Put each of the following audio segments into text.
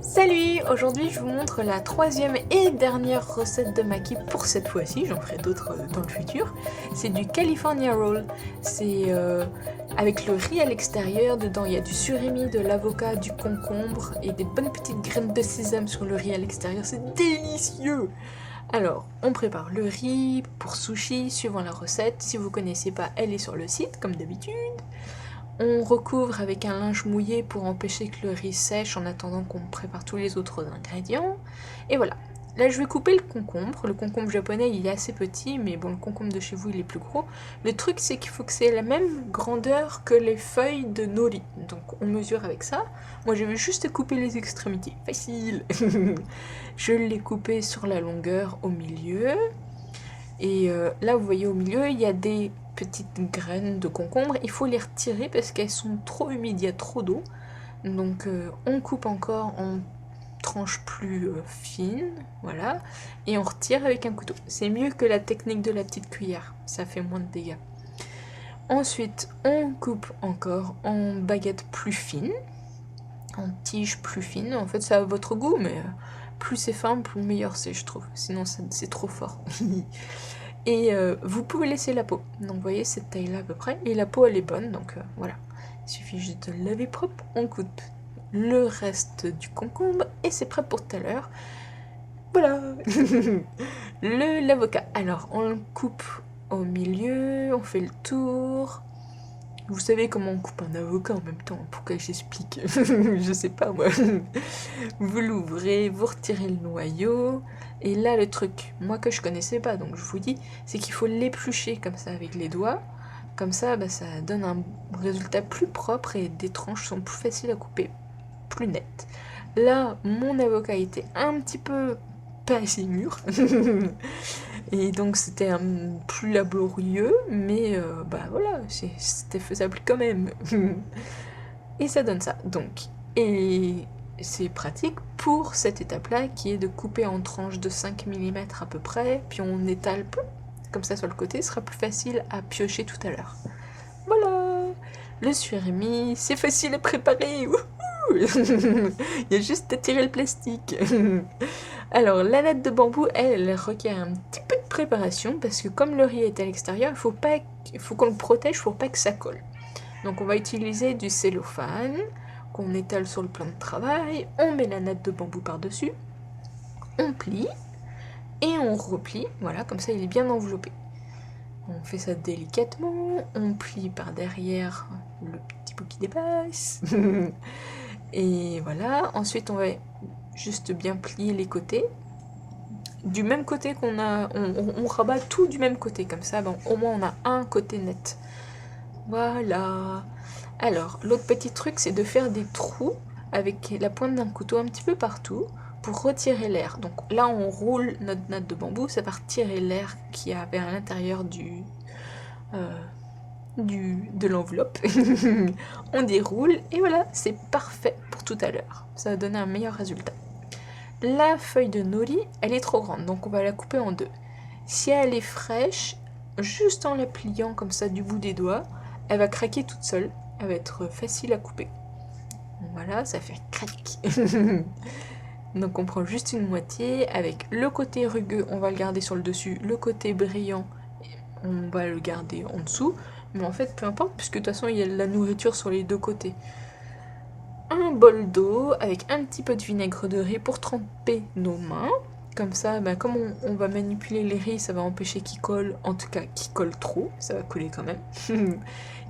Salut! Aujourd'hui je vous montre la troisième et dernière recette de Maki pour cette fois-ci, j'en ferai d'autres dans le futur. C'est du California Roll, c'est avec le riz à l'extérieur, dedans il y a du surimi, de l'avocat, du concombre et des bonnes petites graines de sésame sur le riz à l'extérieur, c'est délicieux! Alors, on prépare le riz pour sushi suivant la recette, si vous connaissez pas elle est sur le site comme d'habitude. On recouvre avec un linge mouillé pour empêcher que le riz sèche en attendant qu'on prépare tous les autres ingrédients. Et voilà. Là, je vais couper le concombre. Le concombre japonais, il est assez petit, mais bon, le concombre de chez vous, il est plus gros. Le truc, c'est qu'il faut que c'est la même grandeur que les feuilles de nori. Donc, on mesure avec ça. Moi, je vais juste couper les extrémités. Facile. Je l'ai coupé sur la longueur au milieu. Et là, vous voyez au milieu, il y a des petites graines de concombre. Il faut les retirer parce qu'elles sont trop humides, il y a trop d'eau. Donc on coupe encore en tranches plus fines, voilà. Et on retire avec un couteau. C'est mieux que la technique de la petite cuillère, ça fait moins de dégâts. Ensuite, on coupe encore en baguettes plus fines, en tiges plus fines. En fait, c'est à votre goût, mais plus c'est fin, plus meilleur c'est, je trouve. Sinon, c'est trop fort. Et vous pouvez laisser la peau. Donc vous voyez cette taille là à peu près. Et la peau elle est bonne, donc voilà. Il suffit juste de laver propre. On coupe le reste du concombre et c'est prêt pour tout à l'heure. Voilà. L'avocat. Alors on le coupe au milieu, on fait le tour. Vous savez comment on coupe un avocat en même temps, pourquoi j'explique? Je sais pas moi. Vous l'ouvrez, vous retirez le noyau. Et là le truc, moi que je connaissais pas, donc je vous dis, c'est qu'il faut l'éplucher comme ça avec les doigts. Comme ça, ça donne un résultat plus propre et des tranches sont plus faciles à couper, plus nettes. Là, mon avocat était un petit peu pas assez mûr. Et donc c'était plus laborieux, mais voilà, c'était faisable quand même. Et ça donne ça, donc. Et c'est pratique pour cette étape-là, qui est de couper en tranches de 5 mm à peu près, puis on étale comme ça sur le côté, ce sera plus facile à piocher tout à l'heure. Voilà, le surimi, c'est facile à préparer. Il y a juste à tirer le plastique. Alors, la natte de bambou, elle requiert un petit peu de préparation parce que comme le riz est à l'extérieur, il faut qu'on le protège pour pas que ça colle. Donc, on va utiliser du cellophane qu'on étale sur le plan de travail. On met la natte de bambou par-dessus, on plie et on replie. Voilà, comme ça, il est bien enveloppé. On fait ça délicatement, on plie par derrière le petit bout qui dépasse. Et voilà, ensuite on va juste bien plier les côtés. Du même côté qu'on a, on rabat tout du même côté, comme ça, au moins on a un côté net. Voilà. Alors, l'autre petit truc, c'est de faire des trous avec la pointe d'un couteau un petit peu partout pour retirer l'air. Donc là, on roule notre natte de bambou, ça va retirer l'air qu'il y avait à l'intérieur de l'enveloppe. On déroule et voilà, c'est parfait pour tout à l'heure. Ça va donner un meilleur résultat. La feuille de nori, elle est trop grande, donc on va la couper en deux. Si elle est fraîche, juste en la pliant comme ça du bout des doigts, elle va craquer toute seule. Elle va être facile à couper. Voilà, ça fait crac. Donc on prend juste une moitié avec le côté rugueux, on va le garder sur le dessus, le côté brillant, on va le garder en dessous. Mais en fait, peu importe, puisque de toute façon, il y a de la nourriture sur les deux côtés. Un bol d'eau avec un petit peu de vinaigre de riz pour tremper nos mains. Comme ça, comme on va manipuler les riz, ça va empêcher qu'ils collent, en tout cas qu'ils collent trop, ça va coller quand même.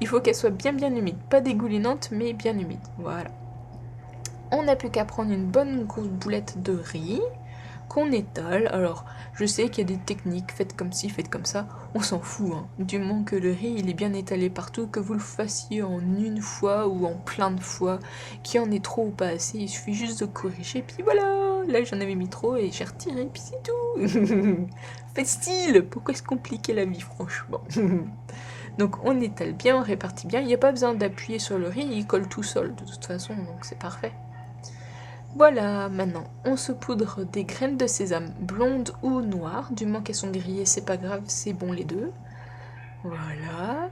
Il faut qu'elle soit bien humide, pas dégoulinante, mais bien humide, voilà. On n'a plus qu'à prendre une bonne grosse boulette de riz, qu'on étale. Alors, je sais qu'il y a des techniques, faites comme ci, faites comme ça, on s'en fout, hein. Du moment que le riz il est bien étalé partout, que vous le fassiez en une fois ou en plein de fois, qu'il y en ait trop ou pas assez, il suffit juste de corriger, puis voilà, là j'en avais mis trop et j'ai retiré, puis c'est tout. Faites style, pourquoi se compliquer la vie franchement. Donc on étale bien, on répartit bien, il n'y a pas besoin d'appuyer sur le riz, il colle tout seul de toute façon, donc c'est parfait. Voilà, maintenant on saupoudre des graines de sésame blondes ou noires, du moment qu'elles sont grillées, c'est pas grave, c'est bon les deux. Voilà,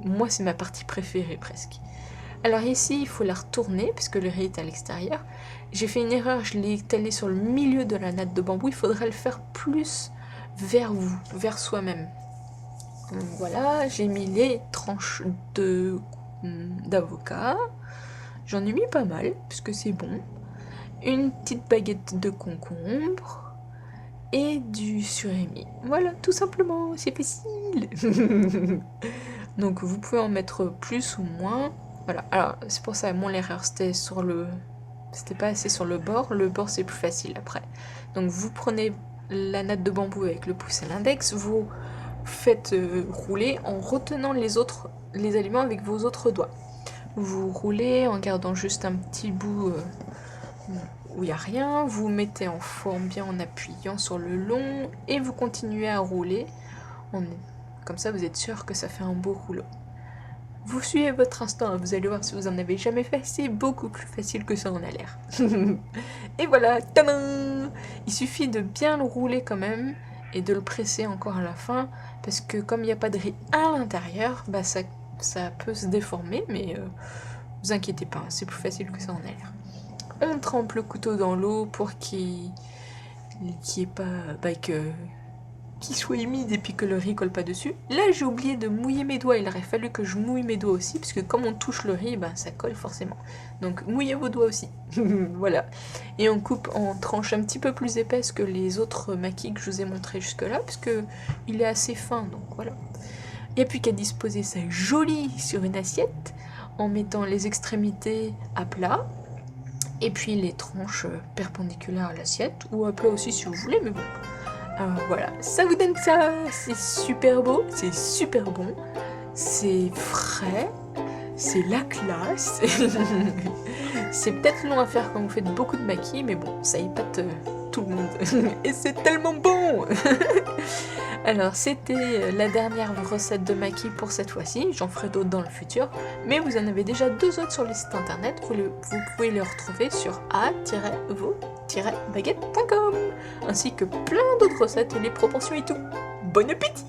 moi c'est ma partie préférée presque. Alors ici, il faut la retourner, parce que le riz est à l'extérieur. J'ai fait une erreur, je l'ai étalé sur le milieu de la natte de bambou. Il faudrait le faire plus vers vous, vers soi-même. Donc voilà, j'ai mis les tranches d'avocat. J'en ai mis pas mal, puisque c'est bon. Une petite baguette de concombre et du surimi. Voilà, tout simplement, c'est facile. Donc vous pouvez en mettre plus ou moins. Voilà, alors c'est pour ça, mon l'erreur c'était sur le... C'était pas assez sur le bord c'est plus facile après. Donc vous prenez la natte de bambou avec le pouce et l'index, vous faites rouler en retenant les aliments avec vos autres doigts. Vous roulez en gardant juste un petit bout où il n'y a rien, vous mettez en forme bien en appuyant sur le long et vous continuez à rouler. Comme ça vous êtes sûr que ça fait un beau rouleau. Vous suivez votre instinct, vous allez voir si vous en avez jamais fait, c'est beaucoup plus facile que ça en a l'air. Et voilà, tadam! Il suffit de bien le rouler quand même et de le presser encore à la fin, parce que comme il n'y a pas de riz à l'intérieur, bah ça peut se déformer, mais vous inquiétez pas, c'est plus facile que ça en a l'air. On trempe le couteau dans l'eau pour qu'il soit humide et puis que le riz colle pas dessus. Là j'ai oublié de mouiller mes doigts, il aurait fallu que je mouille mes doigts aussi, parce que comme on touche le riz, ben, ça colle forcément. Donc mouillez vos doigts aussi. Voilà. Et on coupe en tranches un petit peu plus épaisses que les autres maquis que je vous ai montré jusque là, parce que il est assez fin, donc voilà. Il n'y a plus qu'à disposer ça joli sur une assiette, en mettant les extrémités à plat, et puis les tranches perpendiculaires à l'assiette, ou à plat aussi si vous voulez, mais bon. Voilà, ça vous donne ça, c'est super beau, c'est super bon, c'est frais, c'est la classe. C'est peut-être long à faire quand vous faites beaucoup de maquis, mais bon, ça épate tout le monde. Et c'est tellement bon. Alors, c'était la dernière recette de maquis pour cette fois-ci, j'en ferai d'autres dans le futur, mais vous en avez déjà 2 autres sur le site internet, vous pouvez les retrouver sur a-vo-baguette.com, ainsi que plein d'autres recettes et les proportions et tout. Bon appétit!